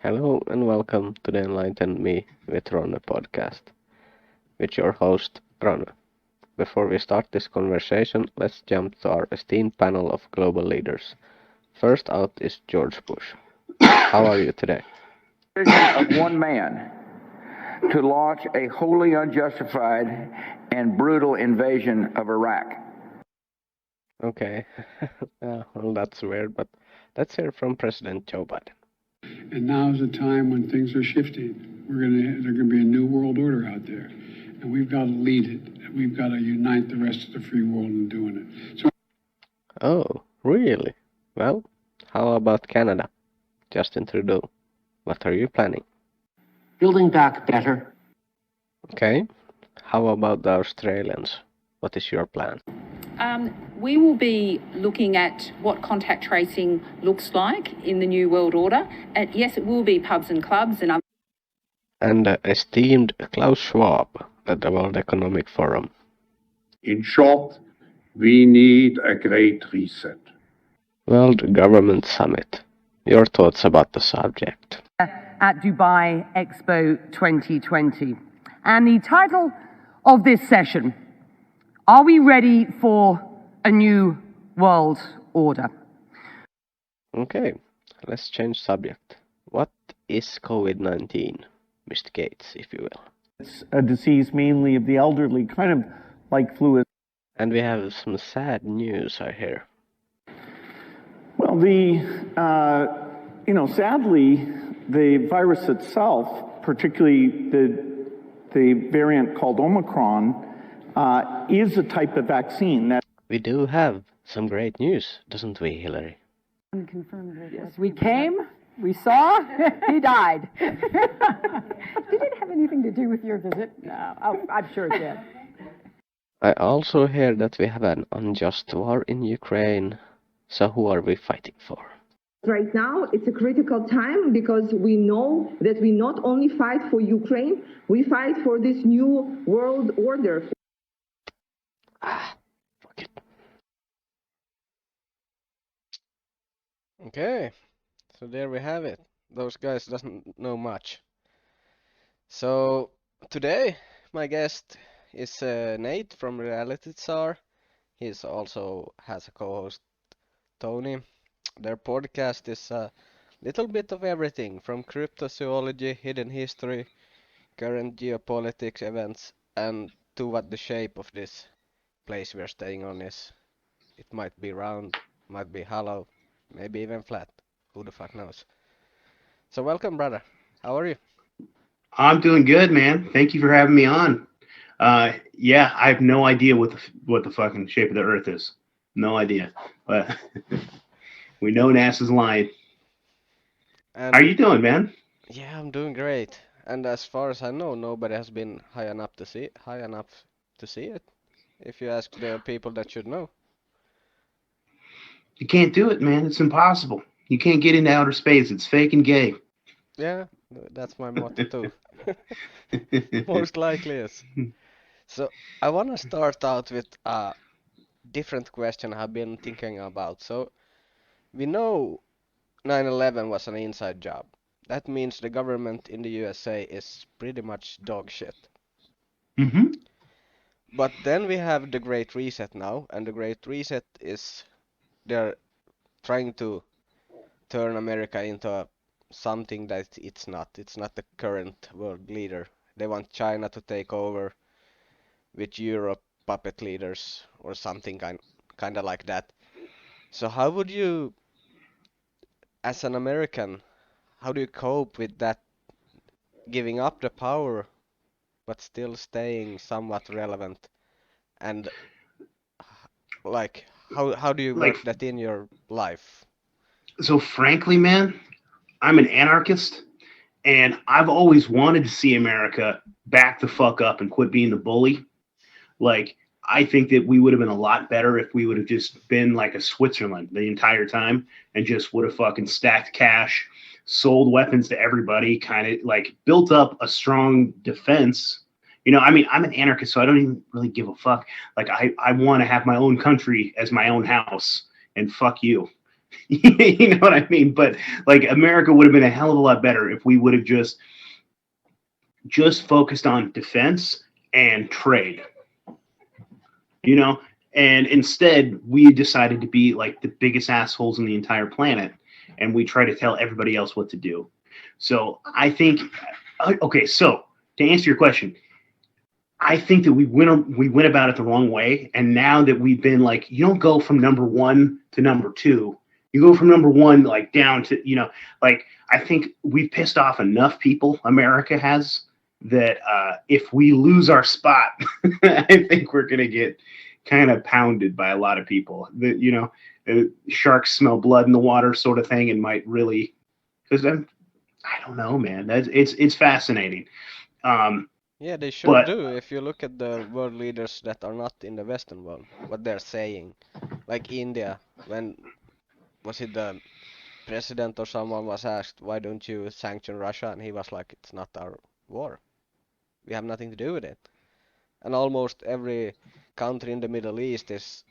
Hello and welcome to the Enlighten Me with Ronny podcast, with your host Ronny. Before we start this conversation, let's jump to our esteemed panel of global leaders. First out is George Bush. How are you today? Decision of one man to launch a wholly unjustified and brutal invasion of Iraq. Okay, well that's weird, but let's hear from President Joe Biden. And now is the time when things are shifting. There's going to be a new world order out there, and we've got to lead it. We've got to unite the rest of the free world in doing it. Oh, really? Well, how about Canada? Justin Trudeau. What are you planning? Building back better. Okay, how about the Australians? What is your plan? We will be looking at what contact tracing looks like in the New World Order. And yes, it will be pubs and clubs and other. And esteemed Klaus Schwab at the World Economic Forum. In short, we need a great reset. World Government Summit. Your thoughts about the subject? At Dubai Expo 2020. And the title of this session, Are we ready for a new world order? Okay, let's change subject. What is COVID-19, Mr. Gates, if you will? It's a disease mainly of the elderly, kind of like flu. And we have some sad news, I hear. Well, sadly, the virus itself, particularly the variant called Omicron, is a type of vaccine that. We do have some great news, doesn't we, Hillary? Yes, we came, we saw, he died. Did it have anything to do with your visit? No, I'm sure it did. I also hear that we have an unjust war in Ukraine. So who are we fighting for? Right now, it's a critical time because we know that we not only fight for Ukraine, we fight for this new world order. Fuck it. Okay, so there we have it. Those guys doesn't know much. So today, my guest is Nate from Reality Czar. He's also has a co-host, Tony. Their podcast is a little bit of everything from cryptozoology, hidden history, current geopolitics events, and to what the shape of this place we're staying on is. It might be round, might be hollow, maybe even flat. Who the fuck knows? So welcome, brother. How are you? I'm doing good, man. Thank you for having me on. Yeah, I have no idea what the fucking shape of the Earth is. No idea. But we know NASA's lying. And how are you doing, man? Yeah, I'm doing great. And as far as I know, nobody has been high enough to see it. If you ask the people that should know. You can't do it, man. It's impossible. You can't get into outer space. It's fake and gay. Yeah, that's my motto too. Most likely is. So I want to start out with a different question I've been thinking about. So we know 9/11 was an inside job. That means the government in the USA is pretty much dog shit. Mm-hmm. But then we have the Great Reset now, and the Great Reset is they're trying to turn America into something that it's not. It's not the current world leader. They want China to take over with Europe puppet leaders or something kind of like that. So how would you, as an American, how do you cope with that, giving up the power but still staying somewhat relevant? And like how do you work that in your life? So frankly, man, I'm an anarchist, and I've always wanted to see America back the fuck up and quit being the bully. Like, I think that we would have been a lot better if we would have just been like a Switzerland the entire time and just would have fucking stacked cash, sold weapons to everybody, kind of like built up a strong defense. You know, I mean, I'm an anarchist, so I don't even really give a fuck. Like, I want to have my own country as my own house, and fuck you. You know what I mean? But like America would have been a hell of a lot better if we would have just focused on defense and trade. You know, and instead we decided to be like the biggest assholes on the entire planet, and we try to tell everybody else what to do. So I think, okay, so to answer your question, I think that we went about it the wrong way, and now that we've been like, you don't go from number one to number two, you go from number one like down to, you know, like I think we've pissed off enough people. America has that if we lose our spot, I think we're gonna get kind of pounded by a lot of people. That you know, sharks smell blood in the water, sort of thing, and might really because I don't know, man. It's fascinating. Yeah, they should But do. If you look at the world leaders that are not in the Western world, what they're saying, like India, when was it the president or someone was asked, why don't you sanction Russia? And he was like, it's not our war. We have nothing to do with it. And almost every country in the Middle East is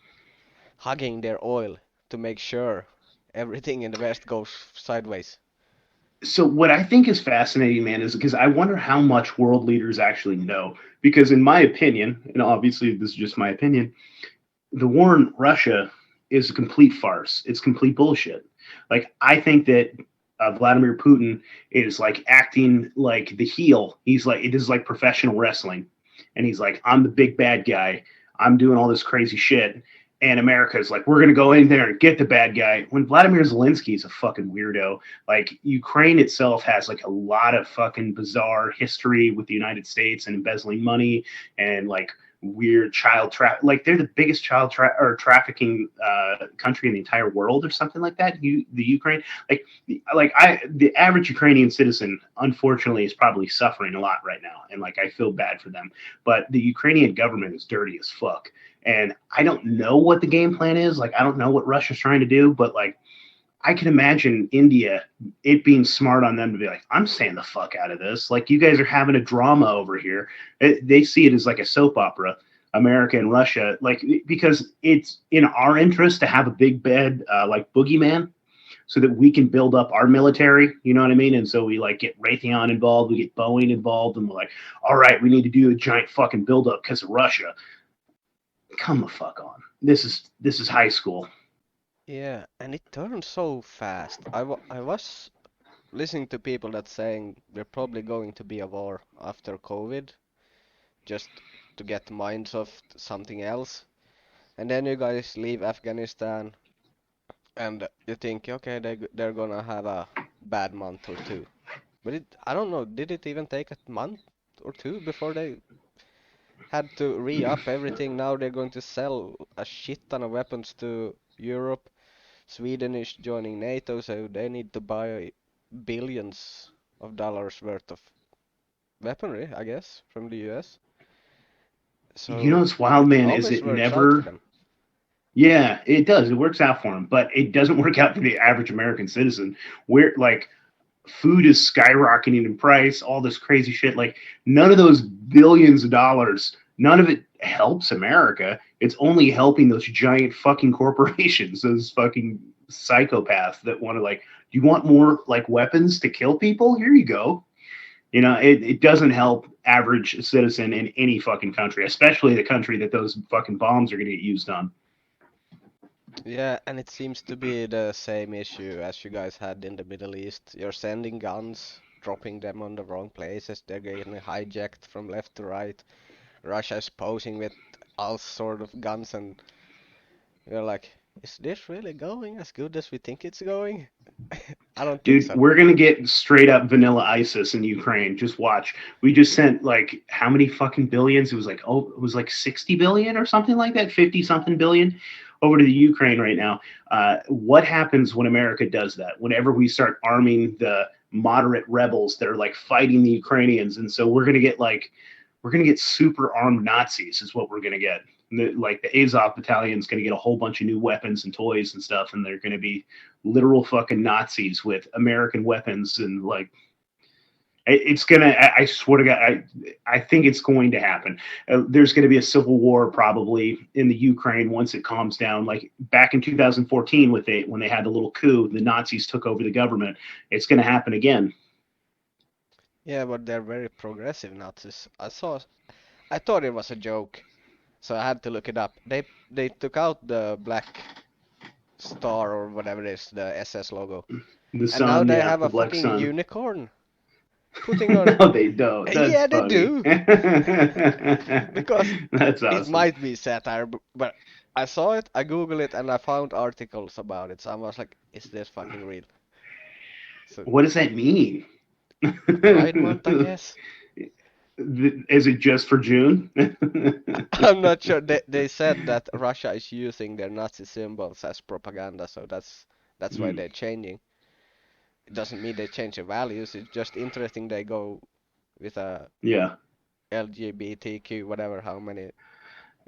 hugging their oil to make sure everything in the West goes sideways. so what I think is fascinating, man, is because I wonder how much world leaders actually know. Because in my opinion, and obviously this is just my opinion, the war in Russia is a complete farce. It's complete bullshit. Like I think that Vladimir Putin is like acting like the heel. He's like it is like professional wrestling, and he's like, I'm the big bad guy. I'm doing all this crazy shit. And America's like, we're gonna go in there and get the bad guy. When Vladimir Zelensky is a fucking weirdo. Like Ukraine itself has like a lot of fucking bizarre history with the United States and embezzling money and like weird child like they're the biggest trafficking country in the entire world or something like that. The Ukraine, the average Ukrainian citizen unfortunately is probably suffering a lot right now, and like I feel bad for them, but the Ukrainian government is dirty as fuck, and I don't know what the game plan is. Like I don't know what Russia's trying to do, but like I can imagine India, it being smart on them to be like, I'm staying the fuck out of this. Like, you guys are having a drama over here. They see it as like a soap opera, America and Russia, like, because it's in our interest to have a big bad, like, boogeyman so that we can build up our military. You know what I mean? And so we, like, get Raytheon involved, we get Boeing involved, and we're like, all right, we need to do a giant fucking buildup because of Russia. Come the fuck on. This is high school. Yeah, and it turned so fast. I was listening to people that saying we're probably going to be a war after COVID, just to get minds off something else. And then you guys leave Afghanistan, and you think, okay, they're gonna have a bad month or two. But I don't know, did it even take a month or two before they had to re-up everything? Now they're going to sell a shit ton of weapons to Europe. Sweden is joining NATO, so they need to buy billions of dollars worth of weaponry, I guess, from the US. So You know what's wild, it man, is always it works out for never. them. Yeah, it does. It works out for them, but it doesn't work out for the average American citizen. Where like food is skyrocketing in price, all this crazy shit. Like none of those billions of dollars, none of it helps America. It's only helping those giant fucking corporations, those fucking psychopaths that want to like, you want more like weapons to kill people? Here you go. You know, it doesn't help average citizen in any fucking country, especially the country that those fucking bombs are going to get used on. Yeah, and it seems to be the same issue as you guys had in the Middle East. You're sending guns, dropping them on the wrong places, they're getting hijacked from left to right. Russia is posing with all sort of guns, and you're like, is this really going as good as we think it's going? I don't think Dude, so. we're gonna get straight up vanilla ISIS in Ukraine. Just watch. We just sent like how many fucking billions? It was like 60 billion or something like that, 50 something billion over to the Ukraine right now. What happens when America does that? Whenever we start arming the moderate rebels that are like fighting the Ukrainians, and so we're gonna get super armed Nazis is what we're gonna get. Like the Azov battalion's going to get a whole bunch of new weapons and toys and stuff, and they're going to be literal fucking Nazis with American weapons, and like, It's gonna. I swear to God, I think it's going to happen. There's going to be a civil war probably in the Ukraine once it calms down. Like back in 2014, when they had the little coup, the Nazis took over the government. It's going to happen again. Yeah, but they're very progressive Nazis. I thought it was a joke, so I had to look it up. They took out the black star or whatever it is, the SS logo, The and sun, now they yeah, have the a black fucking sun. unicorn putting on. No, they don't. That's Yeah, they funny. do. Because That's it awesome. might be satire, but I saw it, I googled it, and I found articles about it. So I was like, is this fucking real? So What does that mean? Pride Month, I guess. Is it just for June? I'm not sure. They said that Russia is using their Nazi symbols as propaganda, so that's why they're changing. It doesn't mean they change the values. It's just interesting they go with a Yeah. LGBTQ, whatever, how many.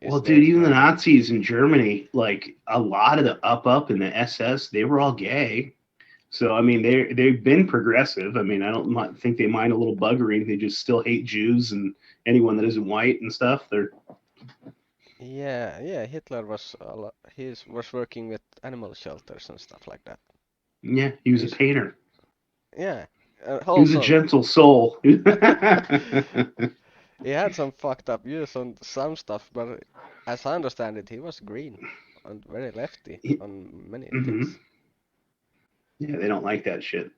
Well, dude, even the Nazis in Germany, like a lot of the up in the SS, they were all gay. So I mean, they've been progressive. I mean, I don't think they mind a little buggering. They just still hate Jews and anyone that isn't white and stuff. Yeah. Hitler was was working with animal shelters and stuff like that. Yeah, he was a painter. Yeah. He was a gentle soul. He had some fucked up views on some stuff, but as I understand it, he was green and very lefty on many things. Yeah, they don't like that shit.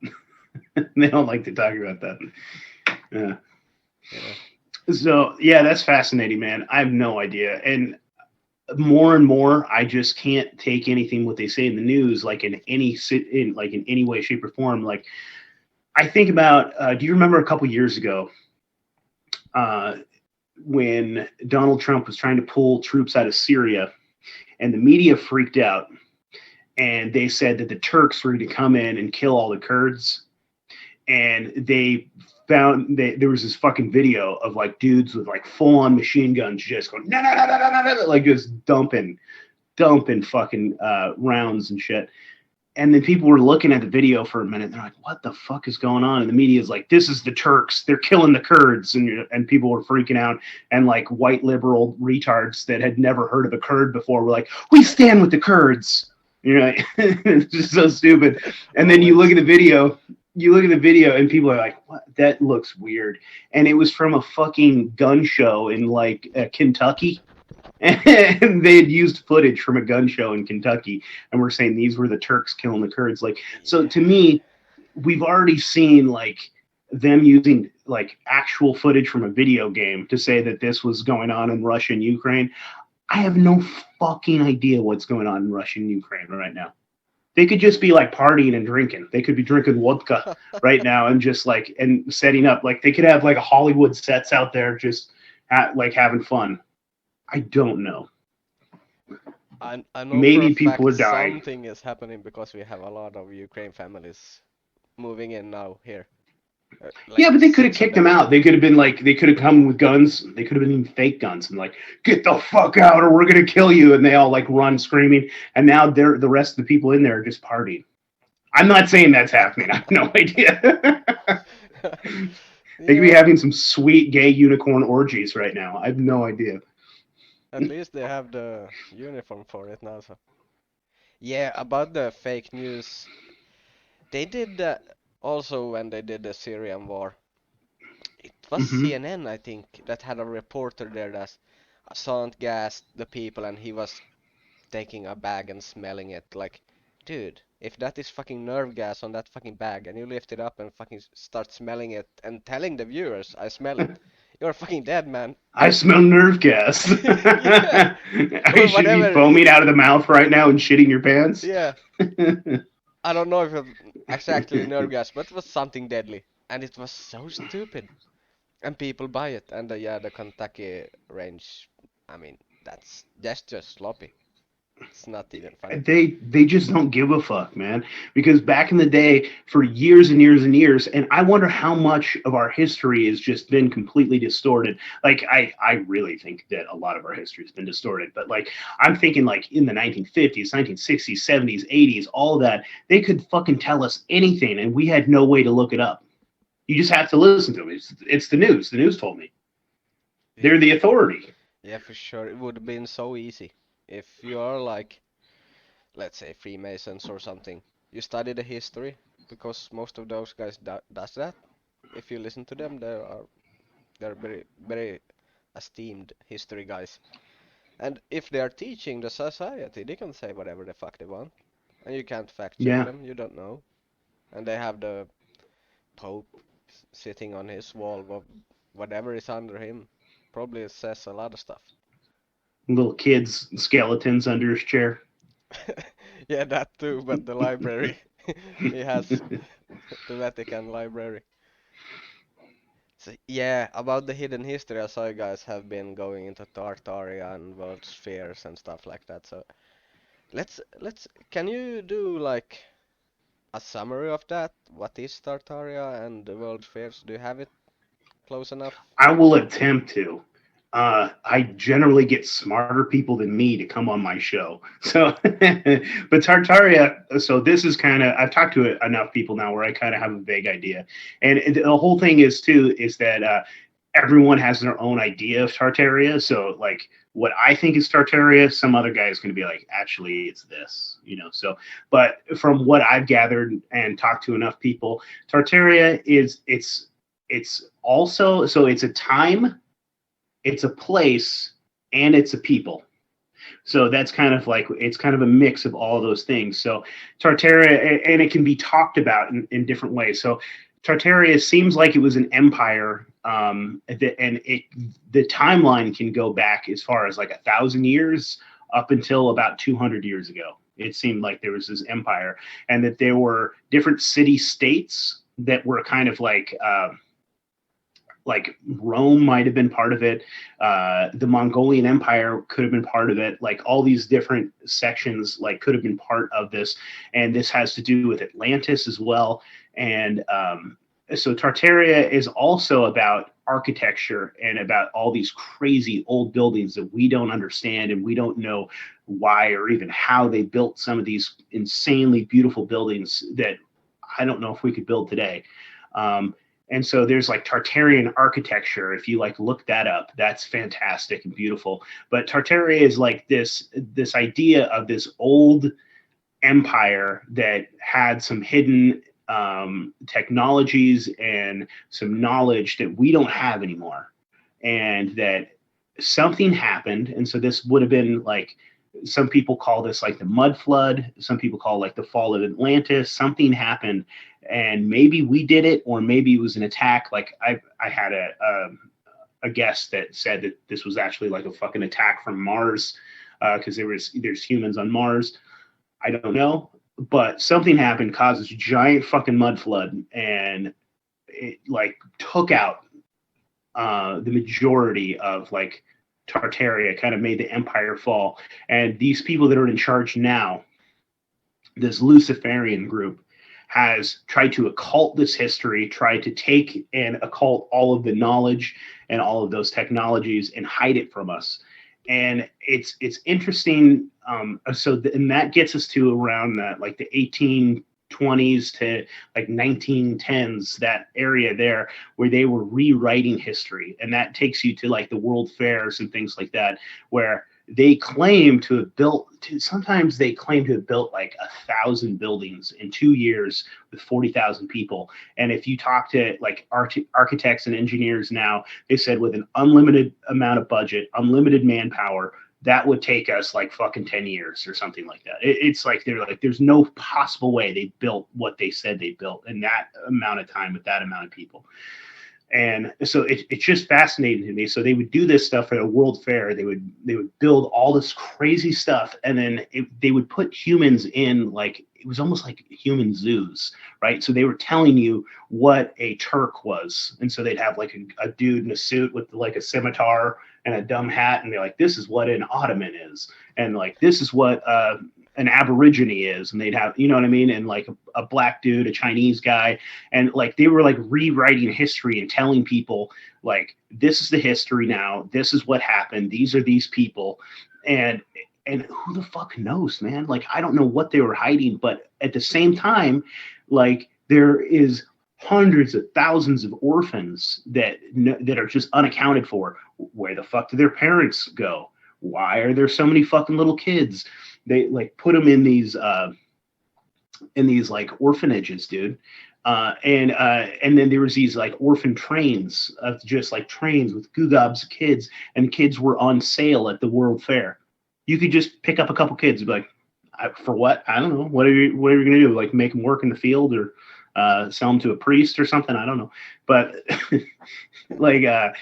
They don't like to talk about that. Yeah. So, yeah, that's fascinating, man. I have no idea. And more, I just can't take anything what they say in the news, like in any way, shape, or form. Like, I think about, do you remember a couple years ago when Donald Trump was trying to pull troops out of Syria and the media freaked out and they said that the Turks were going to come in and kill all the Kurds, and they found there was this fucking video of like dudes with like full-on machine guns just going no, like just dumping fucking rounds and shit. And then people were looking at the video for a minute. They're like, what the fuck is going on? And the media is like, this is the Turks. They're killing the Kurds. And people were freaking out. And like white liberal retards that had never heard of a Kurd before were like, we stand with the Kurds. You're like, it's just so stupid. And then you look at the video and people are like, what? That looks weird. And it was from a fucking gun show in like Kentucky. And they had used footage from a gun show in Kentucky, and we're saying these were the Turks killing the Kurds. Like, so to me, we've already seen like them using like actual footage from a video game to say that this was going on in Russia and Ukraine. I have no fucking idea what's going on in Russia and Ukraine right now. They could just be like partying and drinking. They could be drinking vodka right now and just like and setting up. Like they could have like a Hollywood sets out there just like having fun. I don't know. I know maybe for a people fact are dying. Something is happening because we have a lot of Ukraine families moving in now here. Like yeah, but they could have kicked them out. They could have been like, they could have come with guns. They could have been fake guns and like, get the fuck out or we're going to kill you. And they all like run screaming. And now the rest of the people in there are just partying. I'm not saying that's happening. I have no idea. They could be having some sweet gay unicorn orgies right now. I have no idea. At least they have the uniform for it now. So. Yeah, about the fake news. They did that also when they did the Syrian war. It was CNN, I think, that had a reporter there that assault gassed the people and he was taking a bag and smelling it. Like, dude, if that is fucking nerve gas on that fucking bag and you lift it up and fucking start smelling it and telling the viewers, I smell it. You're fucking dead, man. I smell nerve gas. Yeah. I should be foaming out of the mouth right now and shitting your pants. Yeah. I don't know if it was exactly nerve gas, but it was something deadly. And it was so stupid. And people buy it. And the Kentucky range, I mean, that's just sloppy. It's not even funny. They just don't give a fuck, man. Because back in the day, for years and years and years, and I wonder how much of our history has just been completely distorted. Like, I really think that a lot of our history has been distorted. But, like, I'm thinking, like, in the 1950s, 1960s, 70s, 80s, all of that, they could fucking tell us anything, and we had no way to look it up. You just have to listen to them. It's the news. The news told me. They're the authority. Yeah, for sure. It would have been so easy if you are like, let's say, Freemasons or something. You study the history because most of those guys does that. If you listen to them, they're very very esteemed history guys. And if they are teaching the society, they can say whatever the fuck they want, and you can't fact check Yeah. them. You don't know. And they have the Pope sitting on his wall, whatever is under him, probably says a lot of stuff. Little kids, skeletons under his chair. Yeah, that too, but the library. He has the Vatican library. So, yeah, about the hidden history, I saw you guys have been going into Tartaria and world spheres and stuff like that. So can you do like a summary of that? What is Tartaria and the world spheres? Do you have it close enough? I will attempt to. I generally get smarter people than me to come on my show. So, but Tartaria, so this is kind of, I've talked to enough people now where I kind of have a vague idea. And the whole thing is too, is that everyone has their own idea of Tartaria. So like what I think is Tartaria, some other guy is going to be like, actually it's this, you know? So, but from what I've gathered and talked to enough people, Tartaria it's also, so it's a time, it's a place, and it's a people. So that's kind of like, it's kind of a mix of all of those things. So Tartaria, and it can be talked about in different ways. So Tartaria seems like it was an empire, and the timeline can go back as far as like 1,000 years up until about 200 years ago. It seemed like there was this empire, and that there were different city states that were kind of like Rome might have been part of it. The Mongolian Empire could have been part of it. Like all these different sections, like could have been part of this. And this has to do with Atlantis as well. And so Tartaria is also about architecture and about all these crazy old buildings that we don't understand, and we don't know why or even how they built some of these insanely beautiful buildings that I don't know if we could build today. And so there's like Tartarian architecture. If you like look that up, that's fantastic and beautiful. But Tartaria is like this idea of this old empire that had some hidden technologies and some knowledge that we don't have anymore. And that something happened. And so this would have been like, some people call this like the mud flood. Some people call it like the fall of Atlantis. Something happened, and maybe we did it, or maybe it was an attack. Like I had a guest that said that this was actually like a fucking attack from Mars, because there's humans on Mars. I don't know, but something happened, caused this giant fucking mud flood, and it like took out the majority of like Tartaria, kind of made the empire fall. And these people that are in charge now, this Luciferian group, has tried to occult this history, tried to take and occult all of the knowledge and all of those technologies and hide it from us. And it's interesting. And that gets us to around like the 1820s to like 1910s, that area there where they were rewriting history. And that takes you to like the world fairs and things like that, where they claim to have built, sometimes they claim to have built like 1,000 buildings in 2 years with 40,000 people. And if you talk to like architects and engineers now, they said with an unlimited amount of budget, unlimited manpower, that would take us like fucking 10 years or something like that. It's like, they're like, there's no possible way they built what they said they built in that amount of time with that amount of people. And so it's just fascinating to me. So they would do this stuff at a world fair. They would build all this crazy stuff, and then they would put humans in, like, it was almost like human zoos, right? So they were telling you what a Turk was. And so they'd have like a dude in a suit with like a scimitar and a dumb hat, and they're like, this is what an Ottoman is, and like this is what an Aborigine is, and they'd have, you know what I mean, and like a black dude, a Chinese guy, and like they were like rewriting history and telling people like, this is the history now, this is what happened, these are these people, and who the fuck knows, man? Like I don't know what they were hiding, but at the same time, like there is hundreds of thousands of orphans that are just unaccounted for. Where the fuck do their parents go? Why are there so many fucking little kids? They like put them in these like orphanages, dude. And then there was these like orphan trains of just like trains with gobs of kids, and kids were on sale at the World Fair. You could just pick up a couple kids and be like, for what? I don't know. What are you gonna do? Like make them work in the field or sell them to a priest or something? I don't know. But like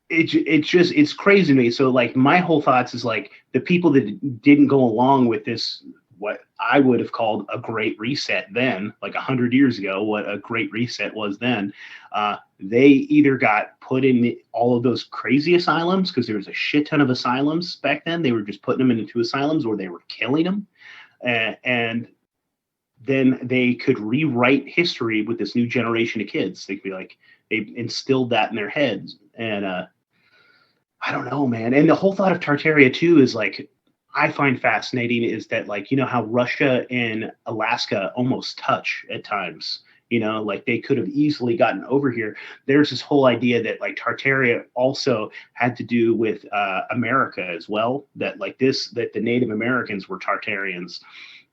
it's crazy to me. So like my whole thoughts is like the people that didn't go along with this, what I would have called a great reset then, like 100 years ago, what a great reset was then, they either got put in all of those crazy asylums, because there was a shit ton of asylums back then. They were just putting them into asylums, or they were killing them. And then they could rewrite history with this new generation of kids. They could be like, they instilled that in their heads. And I don't know, man. And the whole thought of Tartaria too is like, I find fascinating is that, like, you know how Russia and Alaska almost touch at times, you know, like they could have easily gotten over here. There's this whole idea that like Tartaria also had to do with America as well, that like that the Native Americans were Tartarians.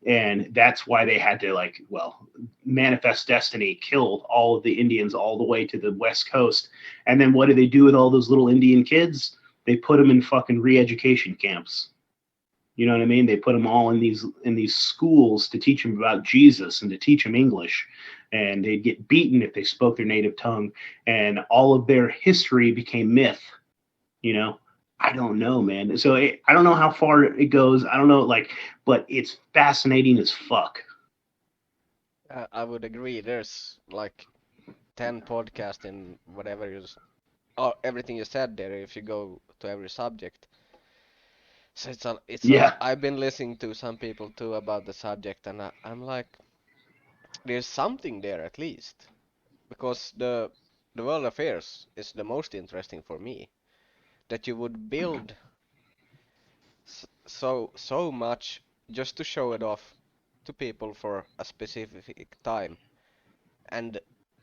And that's why they had to, like, well, manifest destiny, killed all of the Indians all the way to the West Coast. And then what do they do with all those little Indian kids? They put them in fucking re-education camps. You know what I mean? They put them all in these schools to teach them about Jesus and to teach them English. And they'd get beaten if they spoke their native tongue. And all of their history became myth, you know? I don't know, man. So I don't know how far it goes. I don't know, like, but it's fascinating as fuck. I would agree. There's like 10 podcasts in whatever everything you said there, if you go to every subject. So I've been listening to some people too about the subject, and I'm like, there's something there at least, because the world affairs is the most interesting for me. That you would build so much just to show it off to people for a specific time, and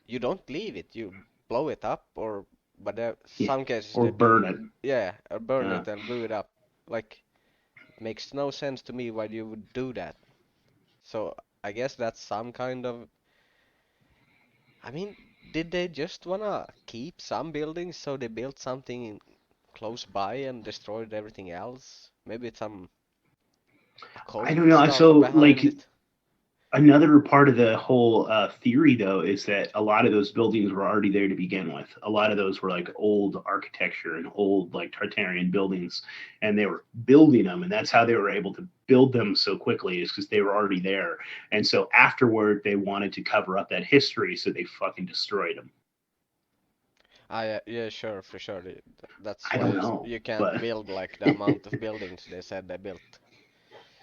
you don't leave it. You blow it up, or some cases or burn it. Yeah, or burn it and blew it up. Like, it makes no sense to me why you would do that. So I guess that's some kind of. I mean, did they just wanna keep some buildings, so they built something close by and destroyed everything else? Maybe it's some I don't know. So like another part of the whole theory though is that a lot of those buildings were already there to begin with. A lot of those were like old architecture and old like Tartarian buildings, and they were building them, and that's how they were able to build them so quickly, is because they were already there. And so afterward they wanted to cover up that history, so they fucking destroyed them. Yeah, sure, for sure. That's I don't know, you can't build like the amount of buildings they said they built.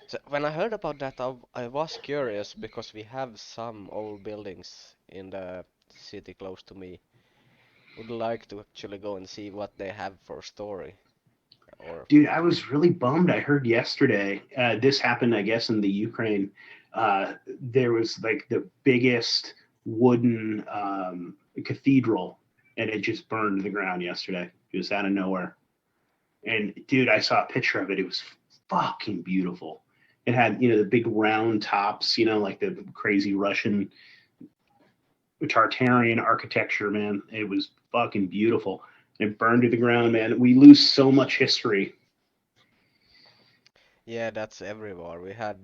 So when I heard about that, I was curious, because we have some old buildings in the city close to me. Would like to actually go and see what they have for story. Dude, I was really bummed. I heard yesterday, this happened, I guess, in the Ukraine. There was like the biggest wooden cathedral, and it just burned to the ground yesterday, just out of nowhere. And dude, I saw a picture of it. It was fucking beautiful. It had, you know, the big round tops, you know, like the crazy Russian Tartarian architecture, man. It was fucking beautiful. It burned to the ground, man. We lose so much history. Yeah, that's everywhere. We had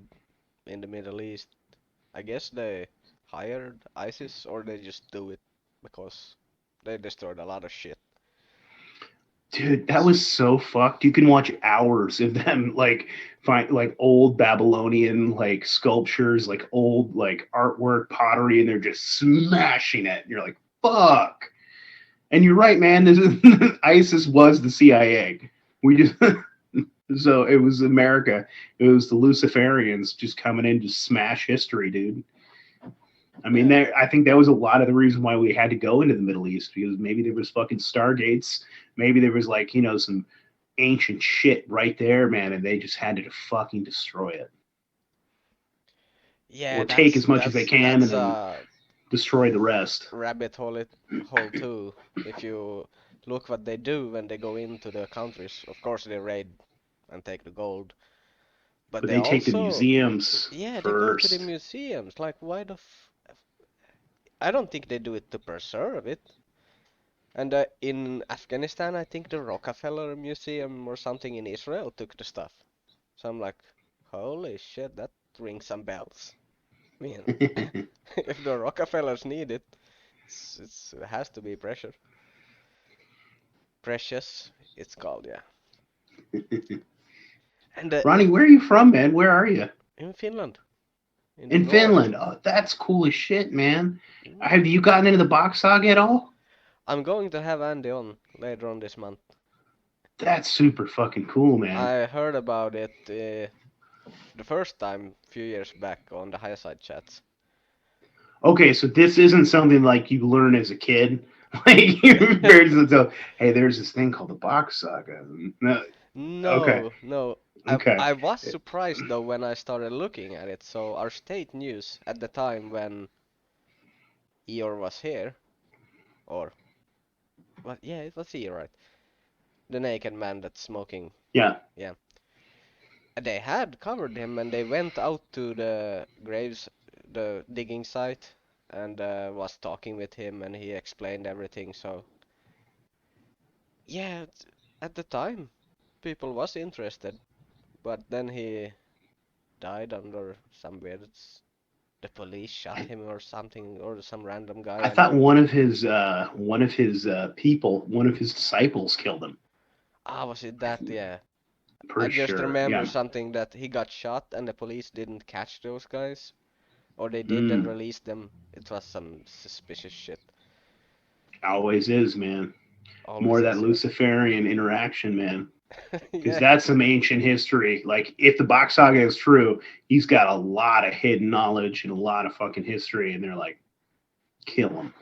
in the Middle East, I guess they hired ISIS, or they just do it because they destroyed a lot of shit. Dude, that was so fucked. You can watch hours of them like find like old Babylonian like sculptures, like old like artwork, pottery, and they're just smashing it. And you're like, fuck. And you're right, man. ISIS was the CIA. We just so it was America. It was the Luciferians just coming in to smash history, dude. I mean, I think that was a lot of the reason why we had to go into the Middle East, because maybe there was fucking stargates. Maybe there was like, you know, some ancient shit right there, man, and they just had to fucking destroy it. Yeah, or take as much as they can and then destroy the rest. rabbit hole too. If you look what they do when they go into the countries, of course they raid and take the gold, but But they they take the also, museums yeah, they go to the first. museums. Like, why the I don't think they do it to preserve it. And in Afghanistan, I think the Rockefeller Museum or something in Israel took the stuff. So I'm like, holy shit, that rings some bells. I mean, if the Rockefellers need it, it has to be precious. It's called, yeah. And Ronnie, where are you from, man? Where are you? in Finland, in the In north. Finland. Oh, that's cool as shit, man. Mm. Have you gotten into the box saga at all? I'm going to have Andy on later on this month. That's super fucking cool, man. I heard about it the first time a few years back on the higher side chats. Okay, so this isn't something like you learn as a kid. Like your parents will tell, hey, there's this thing called the box saga. No. Okay. No. Okay. I was surprised though when I started looking at it. So our state news at the time when Eeyore was here, or what? Yeah, it was Eeyore, right? The naked man that's smoking. Yeah. Yeah. They had covered him and they went out to the graves, the digging site, and was talking with him and he explained everything. So yeah, at the time, people was interested, but then he died under some weird. The police shot him or something, or some random guy. I thought one of his people, one of his disciples killed him. Ah, was it that? Yeah. I Pretty just sure. remember Yeah. something that he got shot and the police didn't catch those guys, or they did and released them. It was some suspicious shit. Always is, man. Always More of that is, yeah. Luciferian interaction, man. Because Yeah. that's some ancient history. Like, if the box saga is true, he's got a lot of hidden knowledge and a lot of fucking history, and they're like, kill him.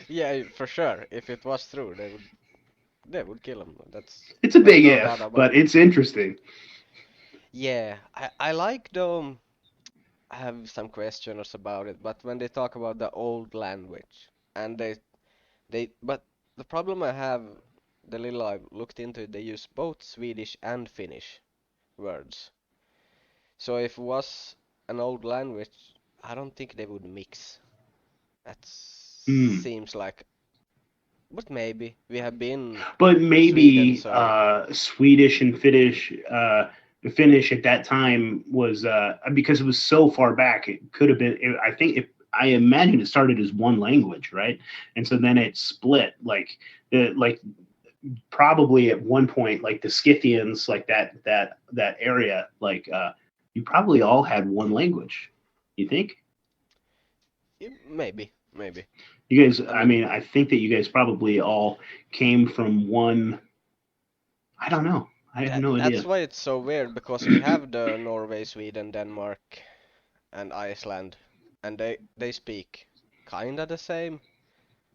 Yeah, for sure. If it was true, they would kill him. It's a big no if, doubt about but it. it's interesting. Yeah, I like the. I have some questions about it, but when they talk about the old language, and but the problem I have, the little I looked into it, they use both Swedish and Finnish words. So if it was an old language, I don't think they would mix. That seems like, but maybe we have been But Sweden, maybe so Swedish and Finnish at that time was because it was so far back. It could have been. I imagine it started as one language, right? And so then it split. Like probably at one point, like the Scythians, like that area, like you probably all had one language. You think? maybe. You guys, I mean, I think that you guys probably all came from one. I don't know. I have no idea. That's why it's so weird, because we have the Norway, Sweden, Denmark, and Iceland, and they speak kinda the same,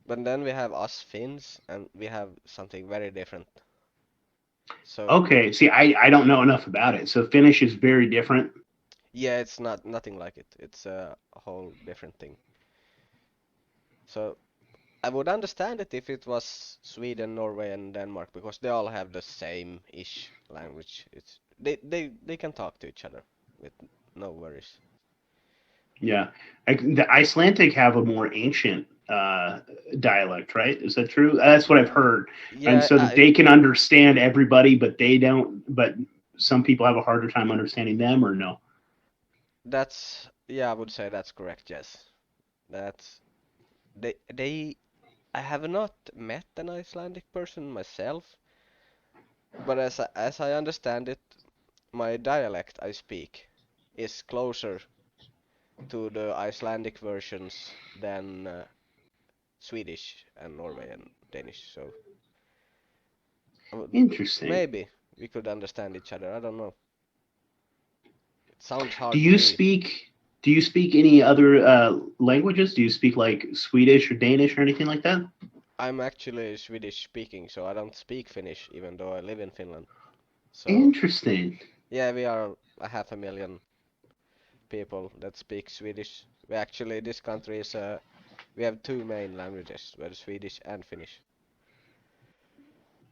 but then we have us Finns, and we have something very different. So Okay, see, I don't know enough about it. So Finnish is very different. yeah, it's nothing like it. It's a whole different thing. So I would understand it if it was Sweden, Norway, and Denmark, because they all have the same-ish language. It's they can talk to each other with no worries. Yeah, the Icelandic have a more ancient dialect, right? Is that true? That's what I've heard. Yeah, and so that they can understand everybody, but they don't. But some people have a harder time understanding them, or no? Yeah, I would say that's correct. Yes, that's they. I have not met an Icelandic person myself, but as I understand it, my dialect I speak is closer to the Icelandic versions than Swedish and Norway and Danish. So Interesting. maybe we could understand each other. I don't know. It sounds hard Do to you me. speak? Do you speak any other languages? Do you speak like Swedish or Danish or anything like that? I'm actually Swedish speaking, so I don't speak Finnish, even though I live in Finland. So Interesting. yeah, we are a 500,000 people that speak Swedish. We actually, this country is we have two main languages, where Swedish and Finnish.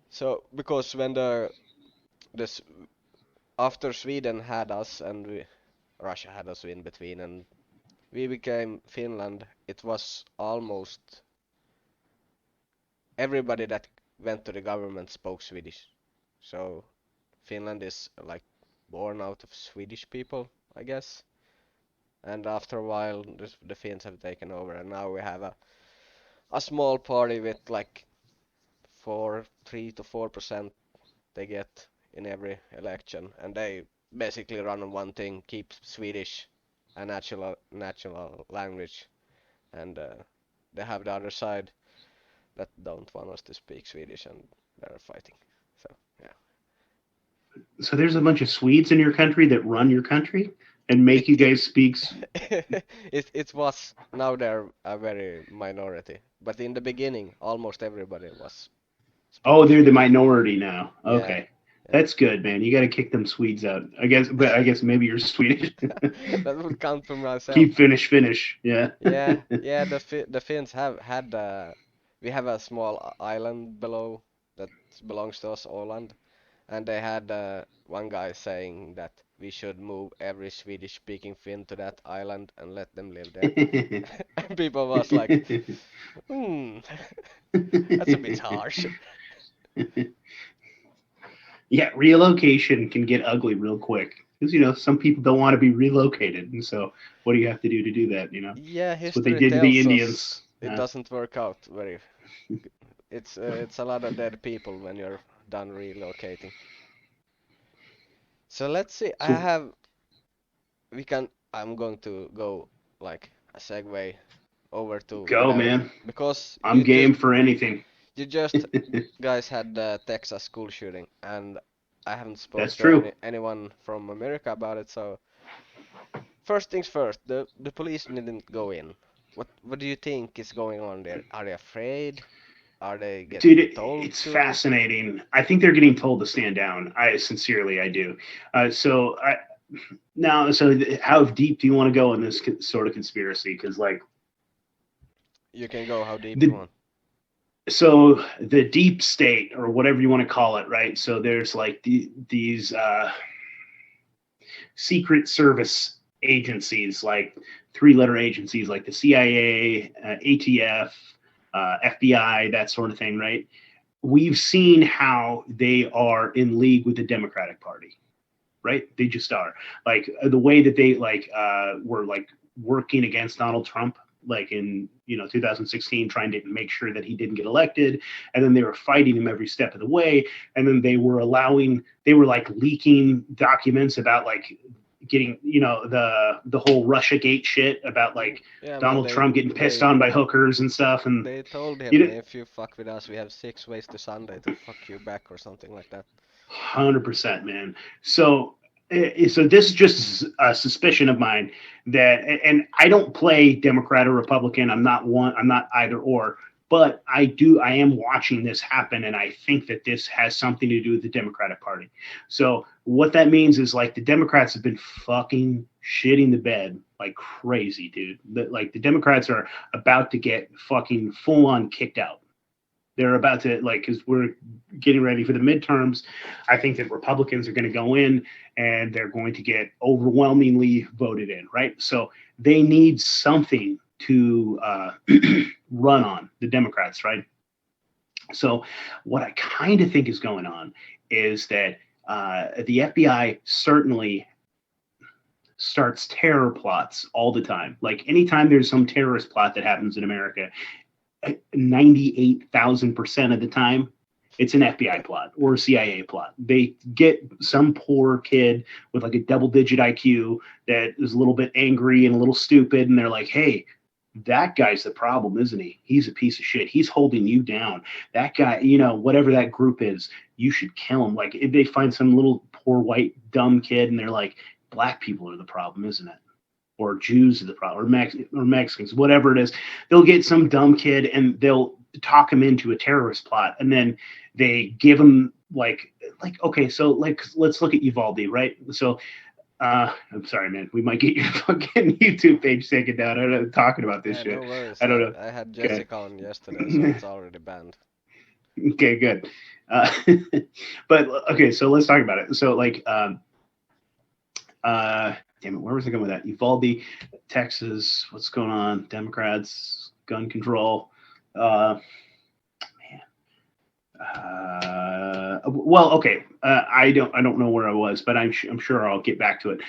So because when this after Sweden had us and Russia had us in between and we became Finland, it was almost everybody that went to the government spoke Swedish. So Finland is like born out of Swedish people, I guess. And after a while, the Finns have taken over, and now we have a small party with like 3 to 4% they get in every election, and they basically run on one thing: keep Swedish a national language, and they have the other side that don't want us to speak Swedish, and they're fighting. So yeah. So there's a bunch of Swedes in your country that run your country and make you guys speak. It was, now they're a very minority, but in the beginning almost everybody was. Oh, they're the minority now. Yeah. Okay. That's good, man. You got to kick them Swedes out. I guess maybe you're Swedish. That would count for myself. Keep Finnish. Yeah. Yeah. The Finns have had we have a small island below that belongs to us, Åland, and they had one guy saying that we should move every Swedish-speaking Finn to that island and let them live there. And people was like, that's a bit harsh. Yeah, relocation can get ugly real quick because some people don't want to be relocated, and so what do you have to do that? Yeah, that's what they did to the Indians. It doesn't work out very. It's a lot of dead people when you're done relocating. So let's see. I'm going to go like a segue over to man. Because I'm game for anything. You just guys had the Texas school shooting, and I haven't spoken to anyone from America about it. So first things first, the police didn't go in. What do you think is going on there? Are they afraid? Are they getting told? It's fascinating. I think they're getting told to stand down. I do. So how deep do you want to go in this sort of conspiracy? Because you can go how deep you want. So the deep state, or whatever you want to call it, right? So there's like these secret service agencies, like 3-letter agencies, like the CIA, ATF, FBI, that sort of thing, right? We've seen how they are in league with the Democratic Party, right? They just are. Like the way that they were like working against Donald Trump, like in 2016, trying to make sure that he didn't get elected, and then they were fighting him every step of the way, and then they were like leaking documents about like getting the whole Russiagate shit about Donald Trump getting pissed on by hookers and stuff, and they told him, if you fuck with us, we have 6 ways to Sunday to fuck you back or something like that. 100%, man. So this is just a suspicion of mine that, and I don't play Democrat or Republican. I'm not either or, but I am watching this happen, and I think that this has something to do with the Democratic Party. So what that means is like the Democrats have been fucking shitting the bed like crazy, dude. The Democrats are about to get fucking full on kicked out. They're about to, because we're getting ready for the midterms. I think that Republicans are going to go in and they're going to get overwhelmingly voted in, right? So they need something to run on, the Democrats, right? So what I kind of think is going on is that the FBI certainly starts terror plots all the time. Like anytime there's some terrorist plot that happens in America, 98,000% of the time, it's an FBI plot or a CIA plot. They get some poor kid with like a double-digit IQ that is a little bit angry and a little stupid, and they're like, hey, that guy's the problem, isn't he? He's a piece of shit. He's holding you down. That guy, whatever that group is, you should kill him. Like if they find some little poor white dumb kid and they're like, black people are the problem, isn't it? Or Jews are the problem, or Mexicans, whatever it is. They'll get some dumb kid and they'll talk him into a terrorist plot, and then they give him okay, so let's look at Uvalde, right? So I'm sorry, man. We might get your fucking YouTube page taken down. I don't know, talking about this Yeah, shit. no worries. I don't know. I had Okay. Jessica on yesterday, so it's already banned. Okay, good. Uh, but okay, so let's talk about it. So like, damn it, where was I going with that? Uvalde, Texas. What's going on? Democrats, gun control. Well, okay. I don't know where I was, but I'm sure I'll get back to it.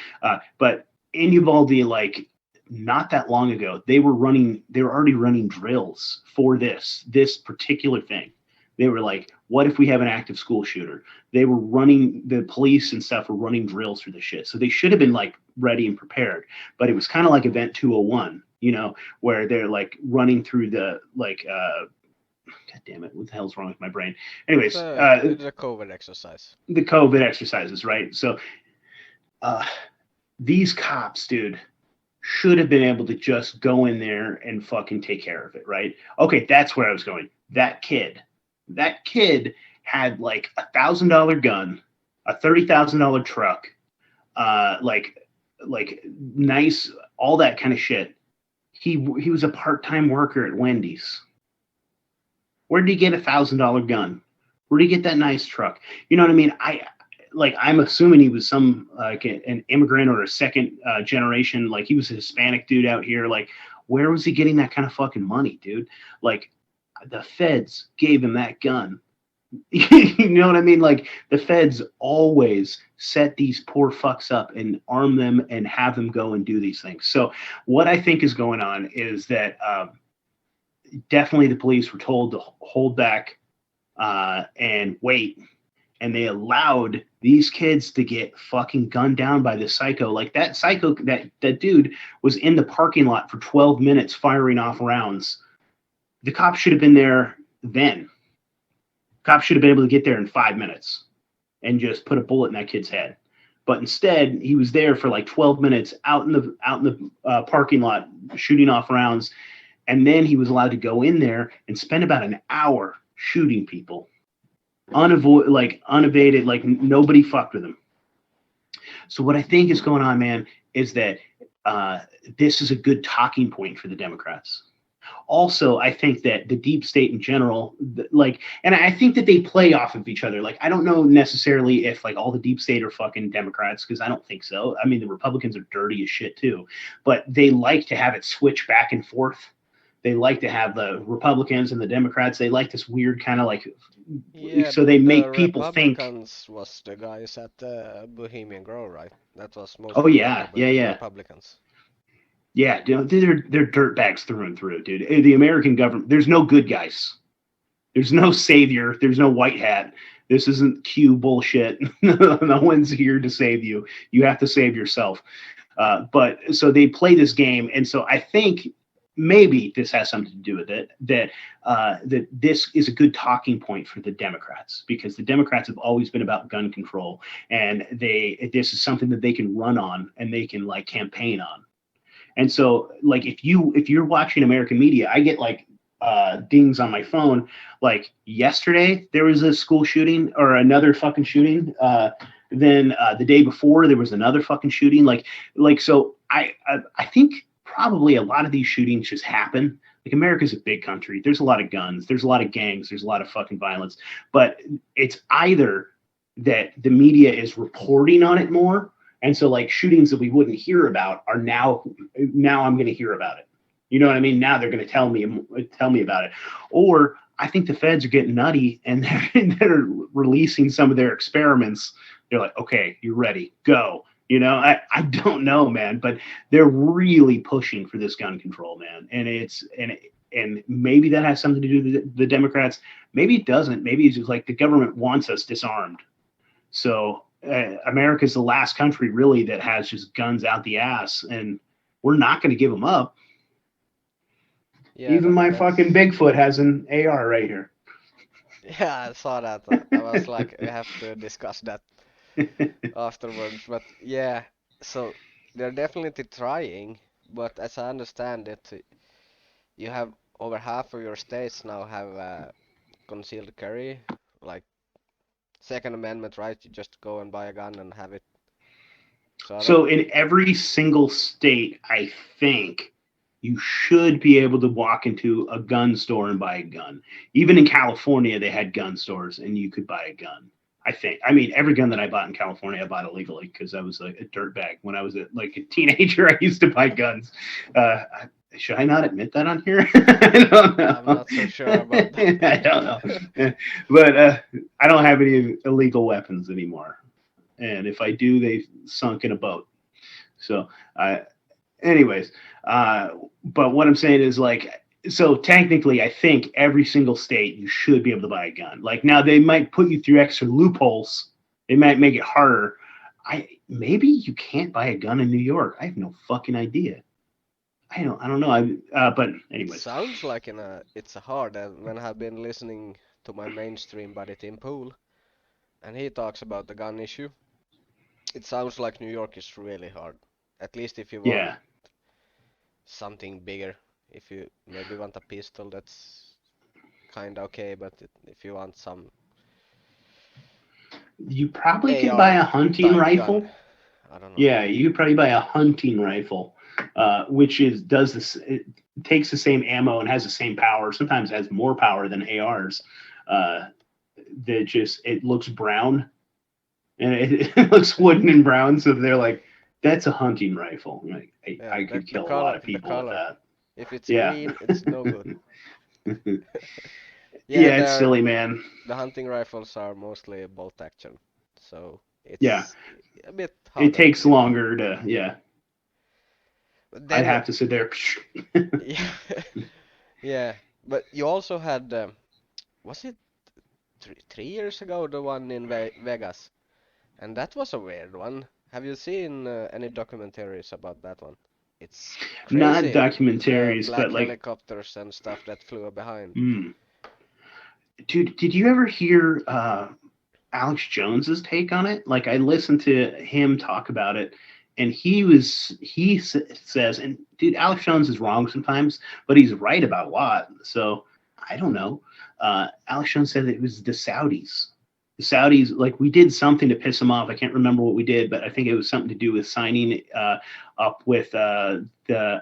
But in Uvalde, like not that long ago, they were already running drills for this particular thing. They were like, what if we have an active school shooter? They were running, the police and stuff were running drills for this shit. So they should have been like ready and prepared. But it was kind of like Event 201, where they're like running through the like God damn it, what the hell's wrong with my brain? Anyways, The COVID exercise. The COVID exercises, right? So these cops, dude, should have been able to just go in there and fucking take care of it, right? Okay, that's where I was going. That kid had like $1,000 gun, a $30,000 truck, like nice, all that kind of shit. He was a part-time worker at Wendy's. Where did he get $1,000 gun? Where did he get that nice truck? You know what I mean? I'm assuming he was some like an immigrant or a second generation. Like he was a Hispanic dude out here. Like where was he getting that kind of fucking money, dude? Like the feds gave him that gun. You know what I mean? Like the feds always set these poor fucks up and arm them and have them go and do these things. So what I think is going on is that definitely the police were told to hold back and wait, and they allowed these kids to get fucking gunned down by this psycho. Like that psycho, that dude was in the parking lot for 12 minutes firing off rounds. The cops should have been there then. Cops should have been able to get there in 5 minutes and just put a bullet in that kid's head. But instead, he was there for like 12 minutes out in the parking lot shooting off rounds. And then he was allowed to go in there and spend about an hour shooting people, unabated, like nobody fucked with him. So what I think is going on, man, is that this is a good talking point for the Democrats. Also, I think that the deep state in general, and I think that they play off of each other. Like, I don't know necessarily if like all the deep state are fucking Democrats, because I don't think so. I mean, the Republicans are dirty as shit too, but they like to have it switch back and forth. They like to have the Republicans and the Democrats. They like this weird kind of like, so they make people think. Republicans was the guys at Bohemian Grove, right? That was most. Oh yeah, yeah. Republicans. Yeah, they're dirtbags through and through, dude. The American government, there's no good guys. There's no savior. There's no white hat. This isn't Q bullshit. No one's here to save you. You have to save yourself. But so they play this game, and so I think maybe this has something to do with it, that this is a good talking point for the Democrats, because the Democrats have always been about gun control, and this is something that they can run on and they can like campaign on. And so like if you're watching American media, I get like dings on my phone. Like yesterday there was a school shooting or another fucking shooting. Then the day before there was another fucking shooting. Like so I think probably a lot of these shootings just happen. Like America's a big country. There's a lot of guns. There's a lot of gangs. There's a lot of fucking violence. But it's either that the media is reporting on it more, and so like shootings that we wouldn't hear about are now I'm going to hear about it. You know what I mean? Now they're going to tell me about it. Or I think the feds are getting nutty and they're releasing some of their experiments. They're like, okay, you're ready, go. You know, I don't know, man, but they're really pushing for this gun control, man. And maybe that has something to do with the Democrats. Maybe it doesn't. Maybe it's just like the government wants us disarmed. So America's the last country really that has just guns out the ass, and we're not going to give them up. Yeah, even my fucking Bigfoot has an AR right here. Yeah, I saw that. I was like, we have to discuss that afterwards. But yeah, so they're definitely trying, but as I understand it, you have over half of your states now have concealed carry, like Second Amendment right? You just go and buy a gun and have it. So in every single state, I think you should be able to walk into a gun store and buy a gun. Even in California, they had gun stores and you could buy a gun. I think. I mean, every gun that I bought in California, I bought illegally because I was like a dirtbag. When I was like a teenager, I used to buy guns. Should I not admit that on here? I don't know. I'm not so sure about that. I don't know. But I don't have any illegal weapons anymore. And if I do, they've sunk in a boat. So, anyways, but what I'm saying is like, so technically, I think every single state you should be able to buy a gun. Like now, they might put you through extra loopholes. They might make it harder. Maybe you can't buy a gun in New York. I have no fucking idea. I don't know. But anyways, It sounds like it's hard. And when I've been listening to my mainstream buddy Tim Pool, and he talks about the gun issue, it sounds like New York is really hard. At least if you want something bigger. If you maybe want a pistol, that's kind of okay. But if you want some, you probably can AR buy a hunting rifle. gun. I don't know. Yeah, you could probably buy a hunting rifle, which does this. It takes the same ammo and has the same power. Sometimes has more power than ARs. It looks brown, and it looks wooden and brown. So they're like, that's a hunting rifle. Like, I could kill a lot of people with that. If it's green, it's no good. Yeah, it's silly, man. The hunting rifles are mostly bolt action, so it's a bit harder. It takes longer to, Then, I'd have to sit there. Yeah, but you also had, was it 3 years ago, the one in Vegas? And that was a weird one. Have you seen any documentaries about that one? It's crazy. Not documentaries, black but like helicopters and stuff that flew behind. Dude, did you ever hear Alex Jones's take on it? Like I listened to him talk about it, and he says, and dude, Alex Jones is wrong sometimes, but he's right about a lot. So I don't know. Alex Jones said that it was the Saudis. The Saudis, like we did something to piss them off. I can't remember what we did, but I think it was something to do with signing up with the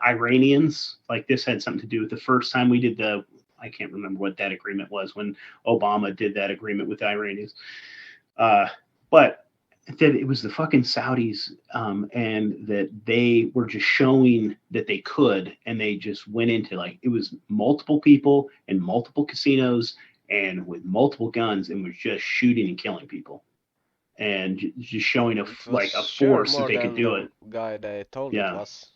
Iranians. Like this had something to do with the first time we did I can't remember what that agreement was when Obama did that agreement with the Iranians. But that it was the fucking Saudis, and that they were just showing that they could, and they just went into like, it was multiple people in multiple casinos and with multiple guns and was just shooting and killing people and just showing a force that they could do it. Guy they told it was,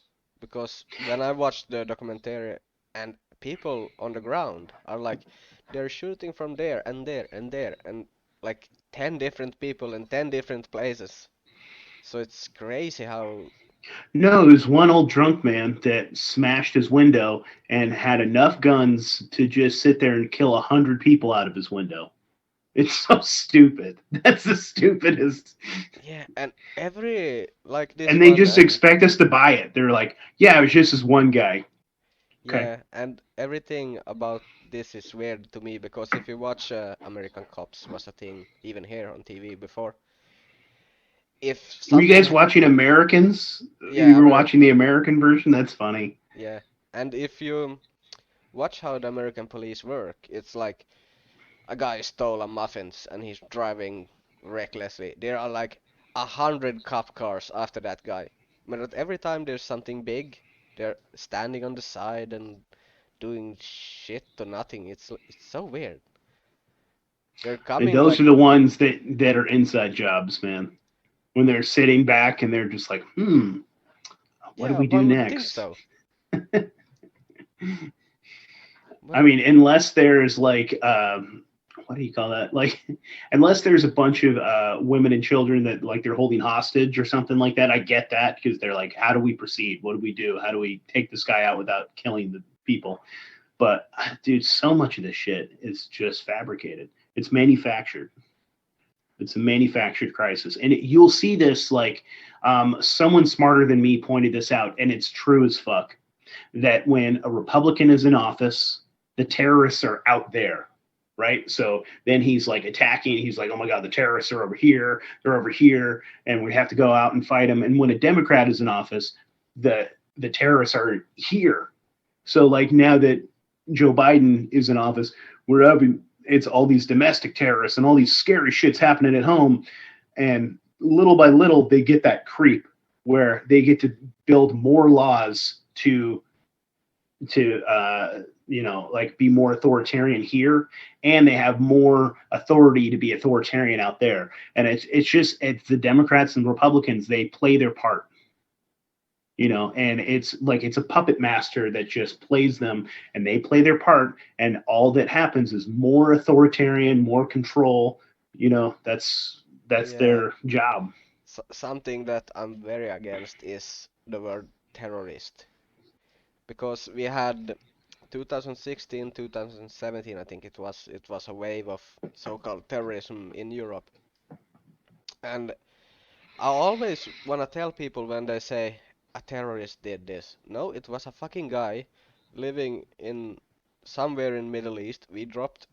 because when I watched the documentary and people on the ground are like, they're shooting from there and there and there and like 10 different people in 10 different places. So it's crazy how... No, it was one old drunk man that smashed his window and had enough guns to just sit there and kill 100 people out of his window. It's so stupid. That's the stupidest. Yeah, and every like this. And they just expect us to buy it. They're like, yeah, it was just this one guy. Okay. Yeah, and everything about this is weird to me because if you watch American Cops was a thing even here on TV before. Were you guys watching Americans? Yeah, you were watching the American version? That's funny. Yeah, and if you watch how the American police work, it's like a guy stole a muffins and he's driving recklessly. There are like 100 cop cars after that guy. But every time there's something big, they're standing on the side and doing shit to nothing. It's so weird. They're coming. And those are the ones that are inside jobs, man. When they're sitting back and they're just like, what do we do next? Think so. I mean, unless there's like, what do you call that? Like, unless there's a bunch of women and children that like they're holding hostage or something like that, I get that because they're like, how do we proceed? What do we do? How do we take this guy out without killing the people? But dude, so much of this shit is just fabricated. It's manufactured. It's a manufactured crisis. And you'll see this, like, someone smarter than me pointed this out, and it's true as fuck, that when a Republican is in office, the terrorists are out there. right? So then he's like attacking. He's like, oh my God, the terrorists are over here. They're over here, and we have to go out and fight them. And when a Democrat is in office, the terrorists are here. So like now that Joe Biden is in office, it's all these domestic terrorists and all these scary shits happening at home, and little by little they get that creep where they get to build more laws to like be more authoritarian here, and they have more authority to be authoritarian out there. And it's the Democrats and Republicans, they play their part, and it's like it's a puppet master that just plays them, and they play their part, and all that happens is more authoritarian, more control. That's their job. Something that I'm very against is the word terrorist, because we had 2016, 2017, I think it was a wave of so-called terrorism in Europe. And I always want to tell people when they say a terrorist did this. No, it was a fucking guy living in somewhere in Middle East. We dropped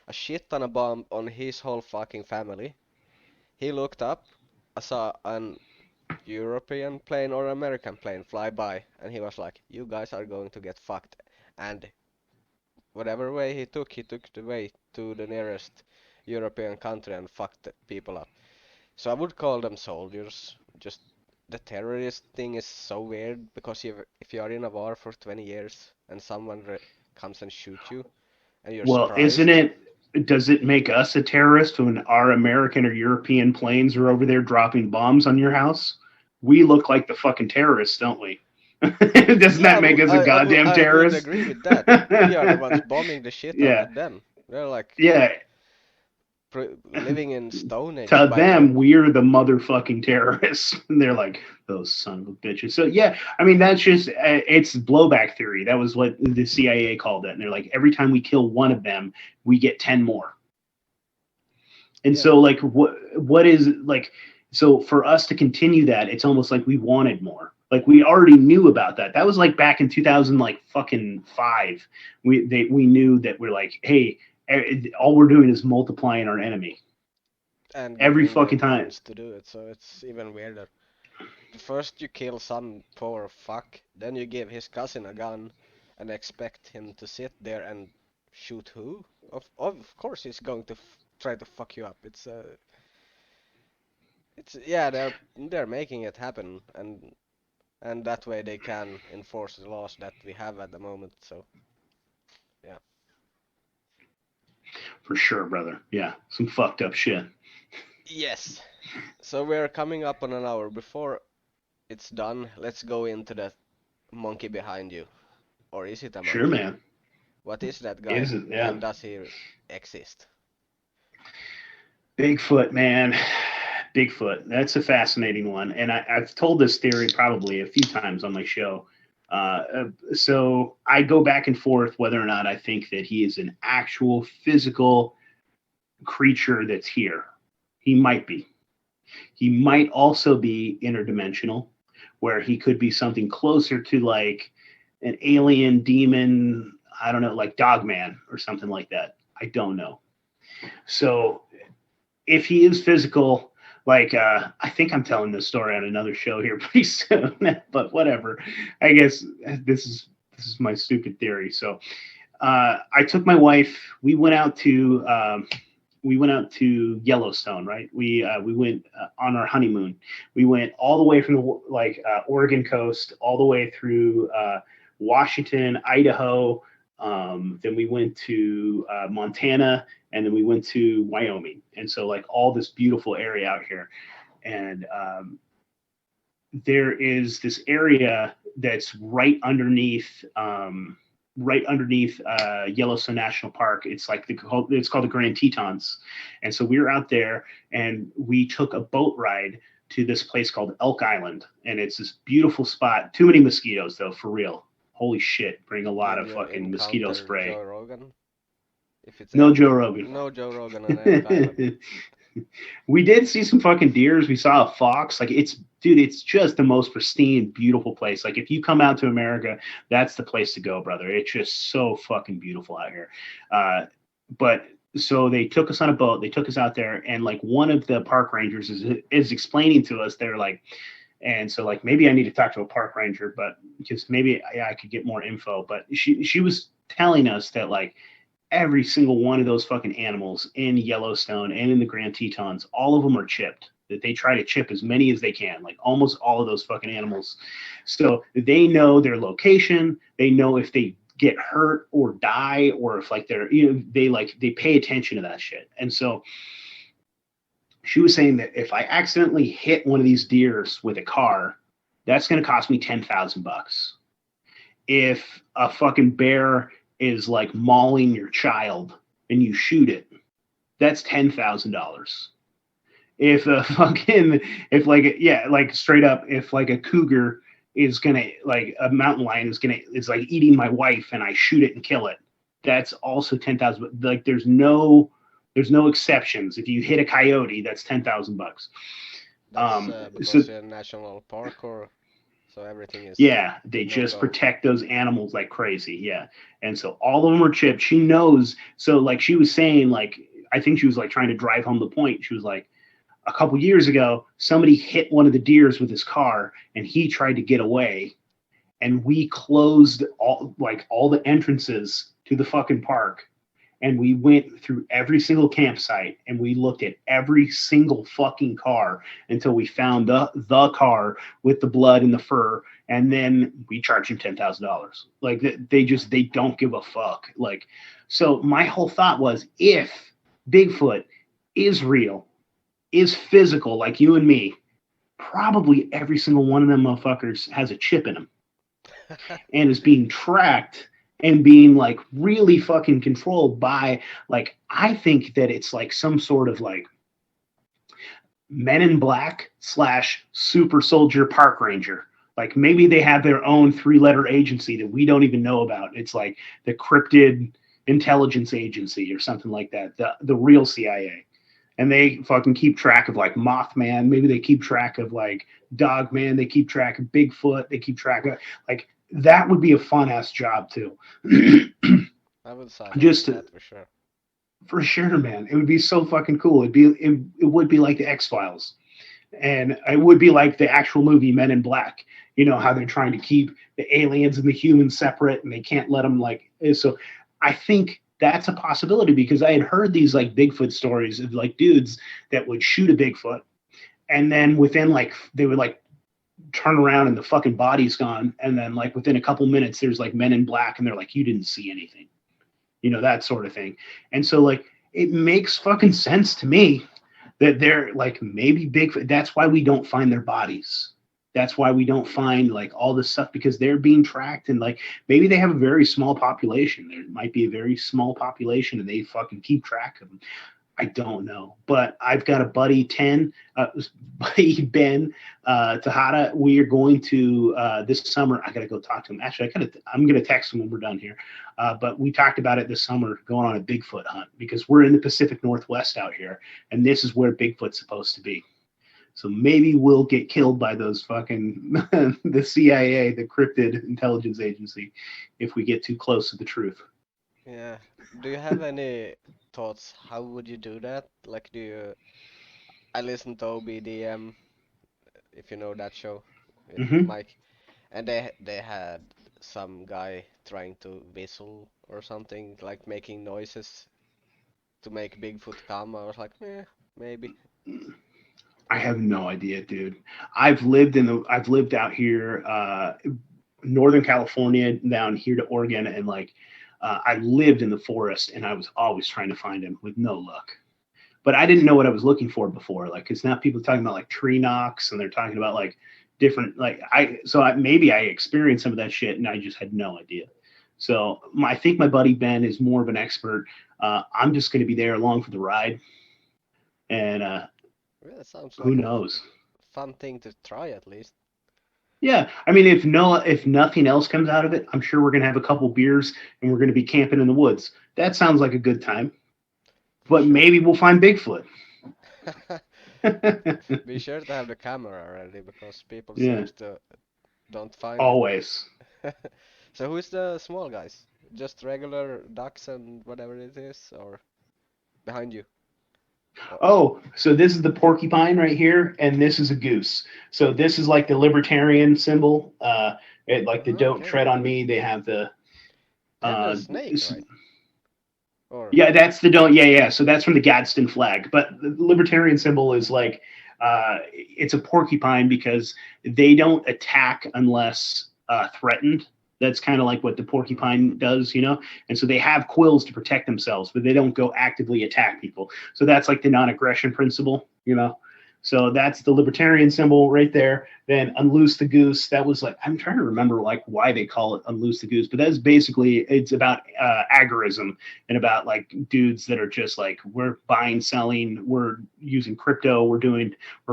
a shit ton of bomb on his whole fucking family. He looked up, saw an European plane or American plane fly by, and he was like, you guys are going to get fucked. And whatever way he took the way to the nearest European country and fucked the people up. So I would call them soldiers. Just the terrorist thing is so weird, because if you are in a war for 20 years and someone comes and shoots you and you're surprised. Does it make us a terrorist when our American or European planes are over there dropping bombs on your house? We look like the fucking terrorists, don't we? Doesn't that make us a goddamn terrorist? I would agree with that. We are the ones bombing the shit out of them. They're like living in Stone Age. To them, we're the motherfucking terrorists. And they're like, those son of a bitches. So yeah, I mean, that's just, it's blowback theory. That was what the CIA called it. And they're like, every time we kill one of them, we get 10 more. And so like, what is like, so for us to continue that, it's almost like we wanted more. Like we already knew about that. That was like back in 2005. We knew that we're like, hey, all we're doing is multiplying our enemy. And every fucking time to do it, so it's even weirder. First you kill some poor fuck, then you give his cousin a gun and expect him to sit there and shoot who? Of course he's going to try to fuck you up. It's they're making it happen, and that way they can enforce the laws that we have at the moment. So yeah. For sure, brother. Yeah, some fucked up shit. Yes. So we're coming up on an hour. Before it's done, let's go into the monkey behind you. Or is it a monkey? Sure, man. What is that guy? Is it? Yeah. And does he exist? Bigfoot, man. Bigfoot. That's a fascinating one. And I've told this theory probably a few times on my show. So I go back and forth whether or not I think that he is an actual physical creature that's here. He might be. He might also be interdimensional, where he could be something closer to like an alien demon, I don't know, like Dogman or something like that. I don't know. So if he is physical, like I think I'm telling this story on another show here pretty soon, but whatever. I guess this is my stupid theory. So I took my wife. We went out to Yellowstone, right? We went on our honeymoon. We went all the way from the Oregon coast all the way through Washington, Idaho. Then we went to Montana, and then we went to Wyoming. And so like all this beautiful area out here. And there is this area that's right underneath Yellowstone National Park. It's like it's called the Grand Tetons. And so we were out there and we took a boat ride to this place called Elk Island. And it's this beautiful spot. Too many mosquitoes though, for real. Holy shit, bring a lot of fucking mosquito spray. Joe Rogan? No Joe Rogan. No Joe Rogan on Elk Island. We did see some fucking deers. We saw a fox. Like it's just the most pristine, beautiful place. Like if you come out to America, that's the place to go, brother. It's just so fucking beautiful out here. But so they took us on a boat. They took us out there, and like one of the park rangers is explaining to us. They're like, and so like maybe I need to talk to a park ranger, but just maybe I could get more info. But she was telling us that like every single one of those fucking animals in Yellowstone and in the Grand Tetons, all of them are chipped. That they try to chip as many as they can, like almost all of those fucking animals. So they know their location. They know if they get hurt or die, or if like they're, they pay attention to that shit. And so she was saying that if I accidentally hit one of these deers with a car, that's going to cost me $10,000. If a fucking bear is like mauling your child and you shoot it, that's $10,000. If straight up, if like a cougar is gonna, like a mountain lion is like eating my wife and I shoot it and kill it, that's also 10,000. Like there's no exceptions. If you hit a coyote, that's $10,000. That's because you're a national park, or so everything is. Yeah, they just protect those animals like crazy. Yeah, and so all of them are chipped. She knows. So like she was saying, like I think she was like trying to drive home the point. She was like, a couple years ago, somebody hit one of the deers with his car, and he tried to get away, and we closed all the entrances to the fucking park, and we went through every single campsite, and we looked at every single fucking car until we found the car with the blood and the fur, and then we charged him $10,000. Like they don't give a fuck. Like, so my whole thought was, if Bigfoot is real, is physical like you and me, probably every single one of them motherfuckers has a chip in them and is being tracked and being like really fucking controlled by, like, I think that it's like some sort of like Men in Black / super soldier park ranger. Like maybe they have their own 3-letter agency that we don't even know about. It's like the cryptid intelligence agency or something like that, the real CIA. And they fucking keep track of like Mothman. Maybe they keep track of like Dogman. They keep track of Bigfoot. They keep track of, like, that would be a fun ass job too. I would sign just that for sure. For sure, man. It would be so fucking cool. It would be like the X-Files, and it would be like the actual movie Men in Black. You know how they're trying to keep the aliens and the humans separate, and they can't let them like. So I think that's a possibility, because I had heard these like Bigfoot stories of like dudes that would shoot a Bigfoot, and then within like they would like turn around and the fucking body's gone, and then like within a couple minutes there's like Men in Black and they're like, you didn't see anything, you know, that sort of thing. And so like it makes fucking sense to me that they're like maybe Bigfoot. That's why we don't find their bodies. That's why we don't find like all this stuff, because they're being tracked, and like maybe they have a very small population. There might be a very small population and they fucking keep track of them. I don't know, but I've got a buddy buddy Ben Tejada. We are going to this summer. I gotta go talk to him. Actually, I'm gonna text him when we're done here. But we talked about it this summer, going on a Bigfoot hunt, because we're in the Pacific Northwest out here, and this is where Bigfoot's supposed to be. So maybe we'll get killed by those fucking the CIA, the cryptid intelligence agency, if we get too close to the truth. Yeah. Do you have any thoughts? How would you do that? Like, I listened to OBDM, if you know that show, with Mike, and they had some guy trying to whistle or something, like making noises to make Bigfoot come. I was like, maybe. I have no idea, dude. I've lived out here, Northern California, down here to Oregon, and like I lived in the forest, and I was always trying to find him with no luck. But I didn't know what I was looking for before, like, because now people are talking about like tree knocks, and they're talking about like different, like maybe I experienced some of that shit, and I just had no idea. So I think my buddy Ben is more of an expert. I'm just going to be there along for the ride, and yeah, that sounds who like knows? a fun thing to try at least. Yeah, I mean, if nothing else comes out of it, I'm sure we're gonna have a couple beers and we're gonna be camping in the woods. That sounds like a good time. But maybe we'll find Bigfoot. Be sure to have the camera ready, because people don't find always. So who's the small guys? Just regular ducks and whatever it is, or? behind you? Oh, so this is the porcupine right here, and this is a goose. So this is like the libertarian symbol. Like the "Don't Okay. tread on me." They have the. They have a snake, right? Or Yeah, that's the don't. Yeah, yeah. So that's from the Gadsden flag. But the libertarian symbol is like, it's a porcupine because they don't attack unless threatened. That's kind of like what the porcupine does, you know? And so they have quills to protect themselves, but they don't go actively attack people. So that's like the non aggression principle, you know? So that's the libertarian symbol right there. Then unloose the goose. That was like, I'm trying to remember like why they call it unloose the goose, but that's basically, it's about agorism and about like dudes that are just like, we're buying, selling, we're using crypto, we're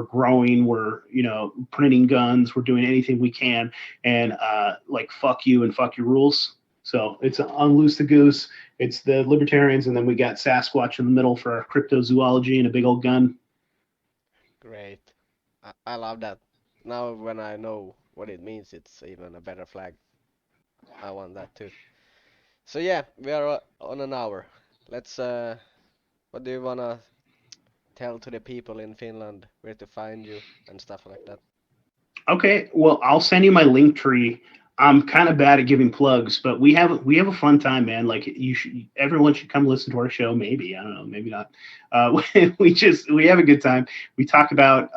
growing, we're, you know, printing guns, we're doing anything we can. And like, fuck you and fuck your rules. So it's unloose the goose. It's the libertarians. And then we got Sasquatch in the middle for our cryptozoology and a big old gun. great. I love that. Now when I know what it means, it's even a better flag. I want that too. So yeah, we are on an hour. Let's what do you wanna tell to the people in Finland where to find you and stuff like that? Okay, well, I'll send you my link tree. I'm kind of bad at giving plugs, but we have a fun time, man. Like everyone should come listen to our show. Maybe I don't know, maybe not. We have a good time. We talk about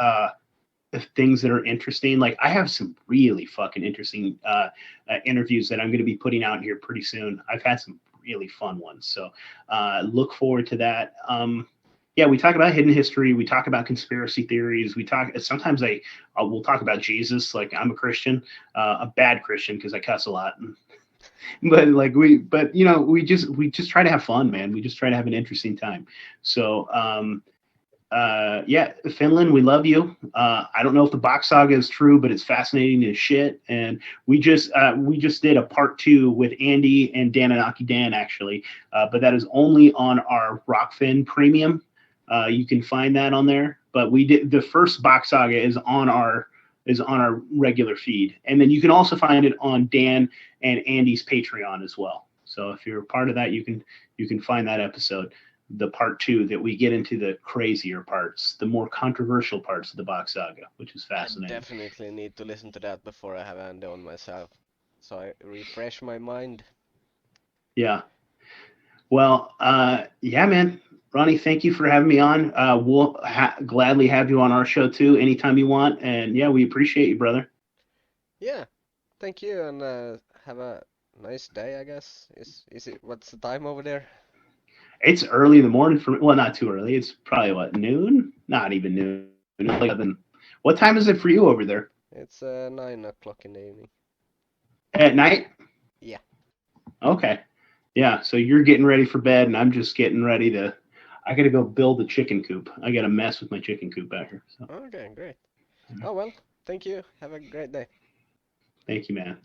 things that are interesting. Like I have some really fucking interesting interviews that I'm going to be putting out here pretty soon. I've had some really fun ones, so look forward to that. Yeah, we talk about hidden history. We talk about conspiracy theories. We talk sometimes we'll talk about Jesus. Like I'm a Christian, a bad Christian because I cuss a lot. But you know, we just try to have fun, man. We just try to have an interesting time. So yeah, Finland, we love you. I don't know if the box saga is true, but it's fascinating as shit. And we just did a part 2 with Andy and Dan Anaki Dan actually, but that is only on our Rockfin Premium. You can find that on there. But we did the first box saga is on our regular feed, and then you can also find it on Dan and Andy's Patreon as well. So if you're a part of that, you can find that episode, the part 2 that we get into the crazier parts, the more controversial parts of the box saga, which is I fascinating. definitely need to listen to that before I have hand on myself, so I refresh my mind. Yeah. Well, yeah, man. Ronnie, thank you for having me on. We'll gladly have you on our show too, anytime you want. And yeah, we appreciate you, brother. Yeah, thank you, and have a nice day, I guess. Is it what's the time over there? It's early in the morning for me. Well, not too early. It's probably what, noon? Not even noon. It's like 11. What time is it for you over there? It's 9 o'clock in the evening. At night? Yeah. Okay. Yeah, so you're getting ready for bed, and I'm just getting ready to. I gotta go build a chicken coop. I gotta mess with my chicken coop out here. So. Okay, great. Oh well, thank you. Have a great day. Thank you, man.